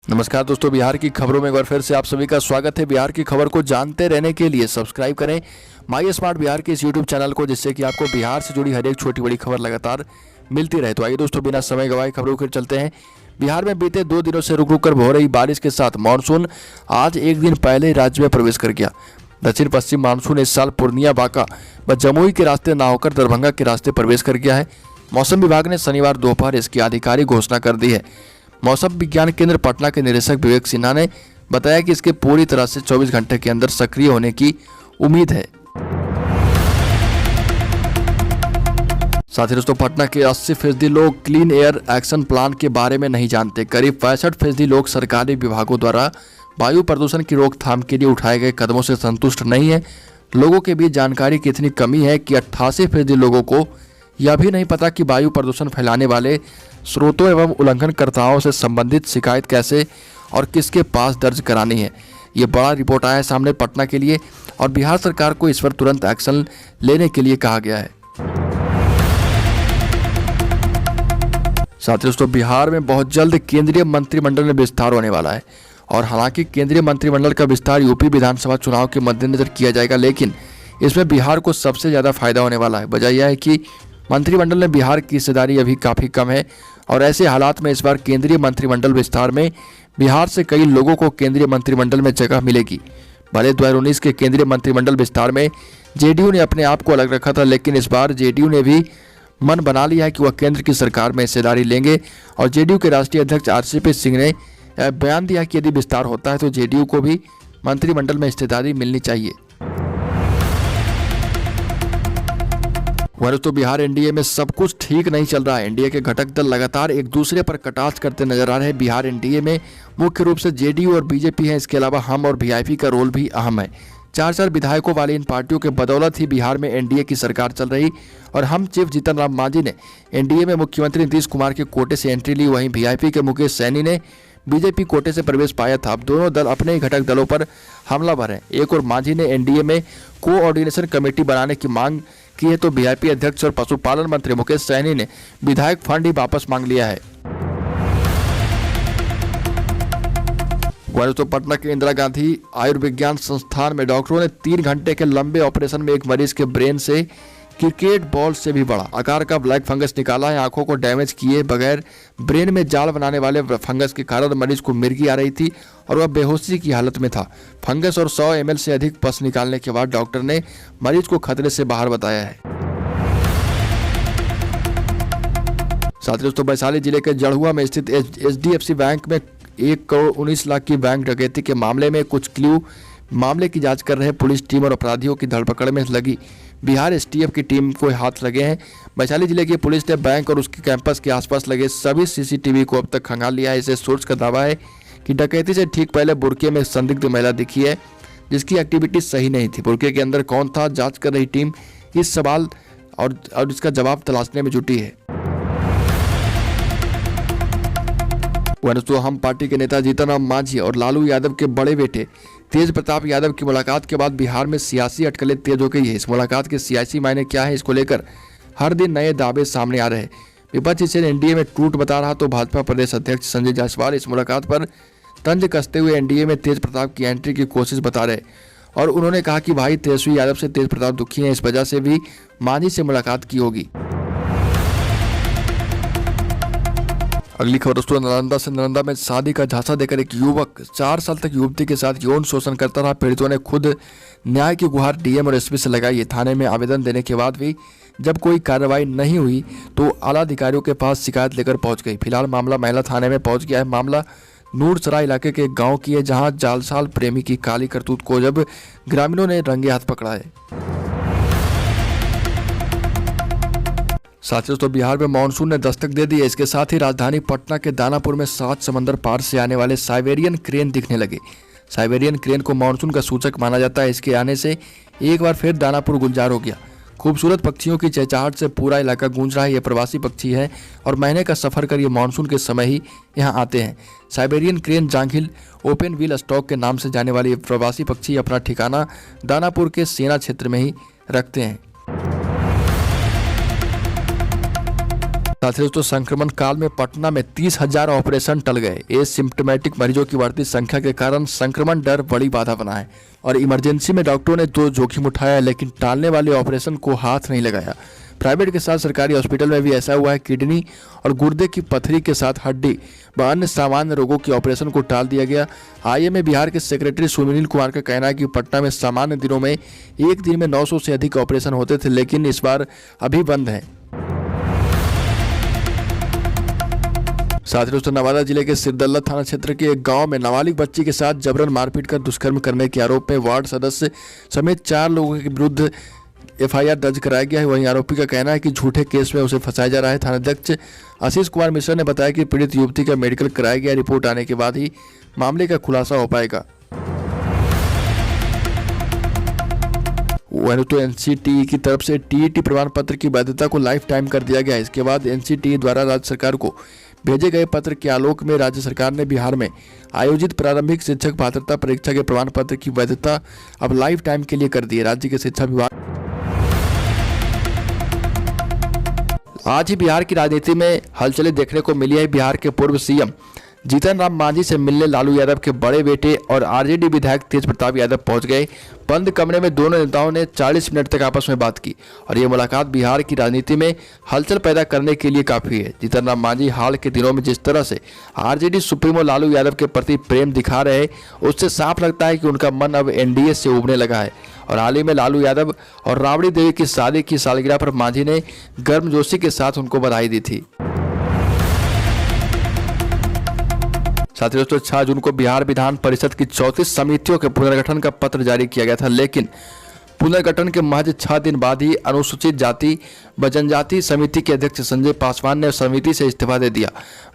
नमस्कार दोस्तों, बिहार की खबरों में एक बार फिर से आप सभी का स्वागत है। बिहार की खबर को जानते रहने के लिए सब्सक्राइब करें माई स्मार्ट बिहार के इस यूट्यूब चैनल को, जिससे कि आपको बिहार से जुड़ी हर एक छोटी बड़ी खबर लगातार मिलती रहे। तो आइए दोस्तों, बिना समय गवाए खबरों की चलते हैं। बिहार में बीते 2 दिनों से रुक रुक कर हो रही बारिश के साथ मानसून आज एक दिन पहले राज्य में प्रवेश कर गया। दक्षिण पश्चिम मानसून इस साल पूर्णिया, बांका व जमुई के रास्ते न होकर दरभंगा के रास्ते प्रवेश कर गया है। मौसम विभाग ने शनिवार दोपहर इसकी आधिकारिक घोषणा कर दी है। मौसम विज्ञान केंद्र पटना के निदेशक विवेक सिन्हा ने बताया कि इसके पूरी तरह से 24 घंटे के अंदर सक्रिय होने की उम्मीद है। साथ ही दोस्तों, पटना के 80% लोग क्लीन एयर एक्शन प्लान के बारे में नहीं जानते। करीब 65% लोग सरकारी विभागों द्वारा वायु प्रदूषण की रोकथाम के लिए उठाए गए कदमों से संतुष्ट नहीं है। लोगों के बीच जानकारी की इतनी कमी है कि 88% लोगों को यह भी नहीं पता कि वायु प्रदूषण फैलाने वाले स्रोतों एवं उल्लंघनकर्ताओं से संबंधित शिकायत कैसे और किसके पास दर्ज करानी है। ये बड़ा रिपोर्ट आया है सामने पटना के लिए, और बिहार सरकार को इस पर तुरंत एक्शन लेने के लिए कहा गया है। साथ ही दोस्तों, बिहार में बहुत जल्द केंद्रीय मंत्रिमंडल में विस्तार होने वाला है। और हालांकि केंद्रीय मंत्रिमंडल का विस्तार यूपी विधानसभा चुनाव के मद्देनजर किया जाएगा, लेकिन इसमें बिहार को सबसे ज़्यादा फायदा होने वाला है। वजह यह है कि मंत्रिमंडल में बिहार की हिस्सेदारी अभी काफ़ी कम है, और ऐसे हालात में इस बार केंद्रीय मंत्रिमंडल विस्तार में बिहार से कई लोगों को केंद्रीय मंत्रिमंडल में जगह मिलेगी। भले 2019 के केंद्रीय मंत्रिमंडल विस्तार में जेडीयू ने अपने आप को अलग रखा था, लेकिन इस बार जेडीयू ने भी मन बना लिया है कि वह केंद्र की सरकार में हिस्सेदारी लेंगे। और जेडीयू के राष्ट्रीय अध्यक्ष आरसीपी सिंह ने बयान दिया कि यदि विस्तार होता है तो जेडीयू को भी मंत्रिमंडल में हिस्सेदारी मिलनी चाहिए। वैसे तो बिहार एनडीए में सब कुछ ठीक नहीं चल रहा है। एनडीए के घटक दल लगातार एक दूसरे पर कटाक्ष करते नजर आ रहे हैं। बिहार एनडीए में मुख्य रूप से जेडीयू और बीजेपी है। इसके अलावा हम और वीआईपी का रोल भी अहम है। 4 विधायकों वाली इन पार्टियों के बदौलत ही बिहार में एनडीए की सरकार चल रही। और हम चीफ जीतन राम मांझी ने एनडीए में मुख्यमंत्री नीतीश कुमार के कोटे से एंट्री ली, वहीं वीआईपी के मुकेश सैनी ने बीजेपी कोटे से प्रवेश पाया था। अब दोनों दल अपने ही घटक दलों पर हमलावर हैं। एक और मांझी ने एनडीए में कोऑर्डिनेशन कमेटी बनाने की मांग की है, तो वीआईपी अध्यक्ष और पशुपालन मंत्री मुकेश सहनी ने विधायक फंड ही वापस मांग लिया है। वैसे तो पटना के इंदिरा गांधी आयुर्विज्ञान संस्थान में डॉक्टरों ने 3 घंटे के लंबे ऑपरेशन में एक मरीज के ब्रेन से क्रिकेट बॉल से भी बड़ा आकार का ब्लैक फंगस निकाला है। आंखों को डैमेज किए बगैर ब्रेन में जाल बनाने वाले फंगस के कारण मरीज को मिर्गी आ रही थी और वह बेहोशी की हालत में था। फंगस और 100 ml से अधिक पस निकालने के बाद डॉक्टर ने मरीज को खतरे से बाहर बताया है। साथ ही दोस्तों, वैशाली जिले के जड़हुआ में स्थित एचडीएफसी बैंक में 1 करोड़ 19 लाख की बैंक डकैती के मामले में कुछ क्लू मामले की जांच कर रहे पुलिस टीम और अपराधियों की धरपकड़ में लगी बिहार एसटीएफ की टीम को हाथ लगे हैं। वैशाली जिले की पुलिस ने बैंक और उसके कैंपस के आसपास लगे सभी सीसीटीवी को अब तक खंगाल लिया है। इसे सोर्स का दावा है कि डकैती से ठीक पहले बुर्के में संदिग्ध महिला दिखी है, जिसकी एक्टिविटी सही नहीं थी। बुर्के के अंदर कौन था, जांच कर रही टीम इस सवाल और इसका जवाब तलाशने में जुटी है। हम पार्टी के नेता जीतन राम मांझी और लालू यादव के बड़े बेटे तेज प्रताप यादव की मुलाकात के बाद बिहार में सियासी अटकलें तेज हो गई है। इस मुलाकात के सियासी मायने क्या है, इसको लेकर हर दिन नए दावे सामने आ रहे हैं। विपक्ष इसे एनडीए में टूट बता रहा, तो भाजपा प्रदेश अध्यक्ष संजय जायसवाल इस मुलाकात पर तंज कसते हुए एनडीए में तेज प्रताप की एंट्री की कोशिश बता रहे। और उन्होंने कहा कि भाई तेजस्वी यादव से तेज प्रताप दुखी हैं, इस वजह से भी मांझी से मुलाकात की होगी। अगली खबर दोस्तों, नालंदा से। नालंदा में शादी का झांसा देकर एक युवक 4 साल तक युवती के साथ यौन शोषण करता रहा। पीड़ितों ने खुद न्याय की गुहार डीएम और एसपी से लगाई। थाने में आवेदन देने के बाद भी जब कोई कार्रवाई नहीं हुई तो आला अधिकारियों के पास शिकायत लेकर पहुंच गई। फिलहाल मामला महिला थाने में पहुंच गया है। मामला नूरसराय इलाके के एक गाँव की है, जहाँ जालसाल प्रेमी की काली करतूत को जब ग्रामीणों ने रंगे हाथ पकड़ा है। साथ ही दोस्तों, बिहार में मानसून ने दस्तक दे दी है। इसके साथ ही राजधानी पटना के दानापुर में 7 समंदर पार से आने वाले साइबेरियन क्रेन दिखने लगे। साइबेरियन क्रेन को मानसून का सूचक माना जाता है। इसके आने से एक बार फिर दानापुर गुलजार हो गया। खूबसूरत पक्षियों की चहचहाहट से पूरा इलाका गूंज रहा है। ये प्रवासी पक्षी है और महीने का सफर कर ये मानसून के समय ही यहाँ आते हैं। साइबेरियन क्रेन जांघिल ओपन व्हील स्टॉक के नाम से जाने वाले प्रवासी पक्षी अपना ठिकाना दानापुर के सेना क्षेत्र में ही रखते हैं। साथ ही दोस्तों संक्रमण काल में पटना में 30,000 ऑपरेशन टल गए। एसिम्प्टोमेटिक मरीजों की बढ़ती संख्या के कारण संक्रमण डर बड़ी बाधा बना है और इमरजेंसी में डॉक्टरों ने तो जोखिम उठाया, लेकिन टालने वाले ऑपरेशन को हाथ नहीं लगाया। प्राइवेट के साथ सरकारी हॉस्पिटल में भी ऐसा हुआ है। किडनी और गुर्दे की पथरी के साथ हड्डी व अन्य सामान्य रोगों के ऑपरेशन को टाल दिया गया। आईएमए बिहार के सेक्रेटरी सुनील कुमार का कहना है कि पटना में सामान्य दिनों में एक दिन में 900 से अधिक ऑपरेशन होते थे, लेकिन इस बार अभी बंद हैं। साथ ही दोस्तों नवादा जिले के सिरदल्ला थाना क्षेत्र के एक गांव में नाबालिग बच्ची के साथ जबरन मारपीट कर दुष्कर्म करने के आरोप में वार्ड सदस्य समेत 4 लोगों के विरुद्ध एफआईआर दर्ज कराया गया है। वहीं आरोपी का कहना है कि झूठे केस में उसे फंसाया जा रहा है। थानाध्यक्ष आशीष कुमार मिश्रा ने बताया कि पीड़ित युवती का मेडिकल कराया गया, रिपोर्ट आने के बाद ही मामले का खुलासा हो पाएगा। वहीं तो एनसीटीई की तरफ से टीईटी प्रमाण पत्र की वैधता को लाइफ टाइम कर दिया गया है। इसके बाद एनसीटीई द्वारा राज्य सरकार को भेजे गए पत्र के आलोक में राज्य सरकार ने बिहार में आयोजित प्रारंभिक शिक्षक पात्रता परीक्षा के प्रमाण पत्र की वैधता अब लाइफ टाइम के लिए कर दी है। राज्य के शिक्षा विभाग आज ही बिहार की राजनीति में हलचलें देखने को मिली है। बिहार के पूर्व सीएम जीतन राम मांझी से मिलने लालू यादव के बड़े बेटे और आरजेडी विधायक तेज प्रताप यादव पहुंच गए। बंद कमरे में दोनों नेताओं ने 40 मिनट तक आपस में बात की और ये मुलाकात बिहार की राजनीति में हलचल पैदा करने के लिए काफी है। जीतन राम मांझी हाल के दिनों में जिस तरह से आरजेडी सुप्रीमो लालू यादव के प्रति प्रेम दिखा रहे हैं, उससे साफ लगता है कि उनका मन अब एनडीए से उबरने लगा है। और हाल ही में लालू यादव और राबड़ी देवी की शादी की सालगिरह पर मांझी ने गर्मजोशी के साथ उनको बधाई दी थी। साथ ही दोस्तों 6 जून को बिहार विधान परिषद की 34 समितियों के पुनर्गठन का पत्र जारी किया गया था, लेकिन पुनर्गठन के महज 6 दिन बाद ही अनुसूचित जाति व जनजाति समिति के अध्यक्ष संजय पासवान ने समिति से इस्तीफा दे दिया।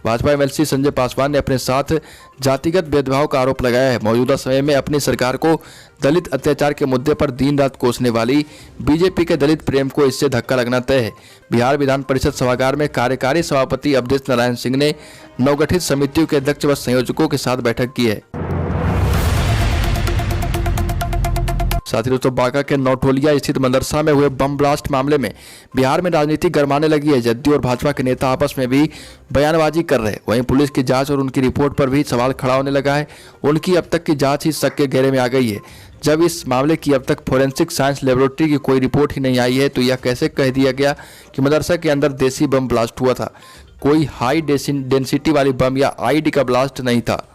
भाजपा एमएलसी संजय पासवान ने अपने साथ जातिगत भेदभाव का आरोप लगाया है। मौजूदा समय में अपनी सरकार को दलित अत्याचार के मुद्दे पर दिन रात कोसने वाली बीजेपी के दलित प्रेम को इससे धक्का लगना तय है। बिहार विधान परिषद सभागार में कार्यकारी सभापति अवधेश नारायण सिंह ने नवगठित समितियों के अध्यक्ष व संयोजकों के साथ बैठक की है। साथ ही दोस्तों बांका के नौटोलिया स्थित मदरसा में हुए बम ब्लास्ट मामले में बिहार में राजनीति गरमाने लगी है। जदयू और भाजपा के नेता आपस में भी बयानबाजी कर रहे हैं। वहीं पुलिस की जांच और उनकी रिपोर्ट पर भी सवाल खड़ा होने लगा है। उनकी अब तक की जांच ही शक के घेरे में आ गई है। जब इस मामले की अब तक फोरेंसिक साइंस लेबोरेटरी की कोई रिपोर्ट ही नहीं आई है, तो यह कैसे कह दिया गया कि मदरसा के अंदर देसी बम ब्लास्ट हुआ था। कोई हाई डेंसिटी वाली बम या आईडी का ब्लास्ट नहीं था।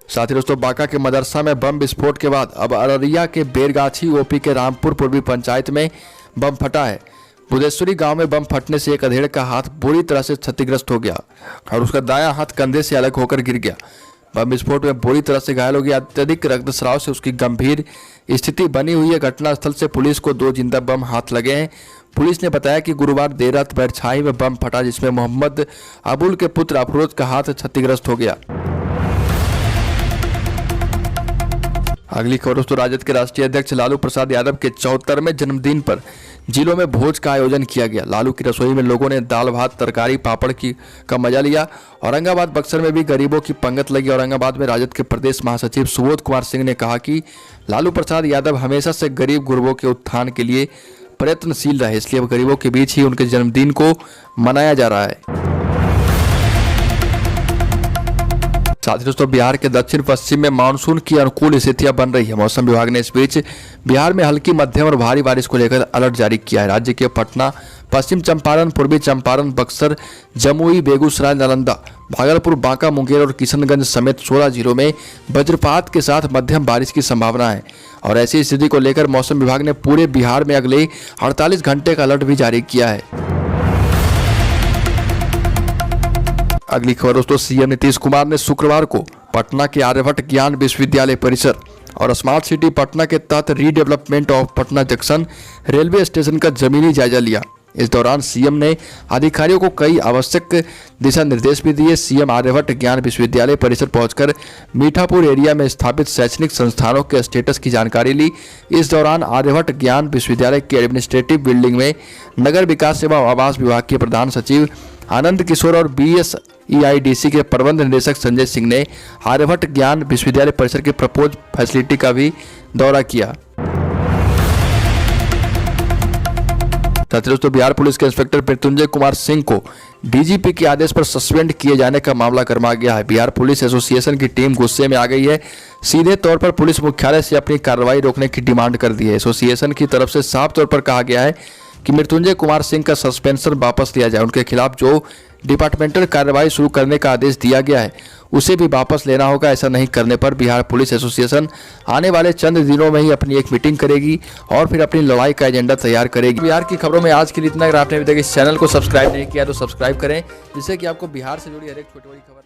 साथ ही दोस्तों बांका के मदरसा में बम विस्फोट के बाद अब अररिया के बेरगाछी ओपी के रामपुर पूर्वी पंचायत में बम फटा है। बुदेश्वरी गांव में बम फटने से एक अधेड़ का हाथ बुरी तरह से क्षतिग्रस्त हो गया और उसका दायां हाथ कंधे से अलग होकर गिर गया। बम विस्फोट में बुरी तरह से घायल हो गया। अत्यधिक रक्तस्राव से उसकी गंभीर स्थिति बनी हुई है। घटनास्थल से पुलिस को 2 जिंदा बम हाथ लगे हैं। पुलिस ने बताया कि गुरुवार देर रात बैरछाई में बम फटा, जिसमें मोहम्मद अबुल के पुत्र अफरोज का हाथ क्षतिग्रस्त हो गया। अगली खबर दोस्तों राजद के राष्ट्रीय अध्यक्ष लालू प्रसाद यादव के 74वें जन्मदिन पर जिलों में भोज का आयोजन किया गया। लालू की रसोई में लोगों ने दाल भात तरकारी पापड़ का मजा लिया। औरंगाबाद बक्सर में भी गरीबों की पंगत लगी। औरंगाबाद में राजद के प्रदेश महासचिव सुबोध कुमार सिंह ने कहा कि लालू प्रसाद यादव हमेशा से गरीब गुरबों के उत्थान के लिए प्रयत्नशील रहे, इसलिए अब गरीबों के बीच ही उनके जन्मदिन को मनाया जा रहा है। साथ ही दोस्तों बिहार के दक्षिण पश्चिम में मानसून की अनुकूल स्थितियां बन रही है। मौसम विभाग ने इस बीच बिहार में हल्की मध्यम और भारी बारिश को लेकर अलर्ट जारी किया है। राज्य के पटना, पश्चिम चंपारण, पूर्वी चंपारण, बक्सर, जमुई, बेगूसराय, नालंदा, भागलपुर, बांका, मुंगेर और किशनगंज समेत 16 जिलों में वज्रपात के साथ मध्यम बारिश की संभावना है। और ऐसी स्थिति को लेकर मौसम विभाग ने पूरे बिहार में अगले 48 घंटे का अलर्ट भी जारी किया है। अगली खबर दोस्तों सीएम नीतीश कुमार ने शुक्रवार को पटना के आर्यभट्ट ज्ञान विश्वविद्यालय परिसर और स्मार्ट सिटी पटना के तहत redevelopment of Patna junction railway station का जमीनी जायजा लिया। इस दौरान सीएम ने अधिकारियों को कई आवश्यक दिशा निर्देश भी दिए। सीएम आर्यभट्ट ज्ञान विश्वविद्यालय परिसर पहुंचकर मीठापुर एरिया में स्थापित शैक्षणिक संस्थानों के स्टेटस की जानकारी ली। इस दौरान आर्यभट्ट ज्ञान विश्वविद्यालय के एडमिनिस्ट्रेटिव बिल्डिंग में नगर विकास एवं आवास विभाग के प्रधान सचिव आनंद किशोर और BSEIDC के प्रबंध निदेशक संजय सिंह ने आर्यभट्ट ज्ञान विश्वविद्यालय परिसर की प्रपोज फैसिलिटी का भी दौरा किया। साथियों दोस्तों, बिहार पुलिस के इंस्पेक्टर मृत्युंजय कुमार सिंह को डीजीपी के आदेश पर सस्पेंड किए जाने का मामला गर्मा गया है। बिहार पुलिस एसोसिएशन की टीम गुस्से में आ गई है। सीधे तौर पर पुलिस मुख्यालय से अपनी कार्रवाई रोकने की डिमांड कर दी है। एसोसिएशन की तरफ से साफ तौर पर कहा गया है कि मृत्युंजय कुमार सिंह का सस्पेंशन वापस लिया जाए। उनके खिलाफ जो डिपार्टमेंटल कार्रवाई शुरू करने का आदेश दिया गया है उसे भी वापस लेना होगा। ऐसा नहीं करने पर बिहार पुलिस एसोसिएशन आने वाले चंद दिनों में ही अपनी एक मीटिंग करेगी और फिर अपनी लड़ाई का एजेंडा तैयार करेगी। बिहार की खबरों में आज के लिए इतना। अगर आपने अभी तक इस चैनल को सब्सक्राइब नहीं किया तो सब्सक्राइब करें, जिससे कि आपको बिहार से जुड़ी हर एक छोटी बड़ी खबर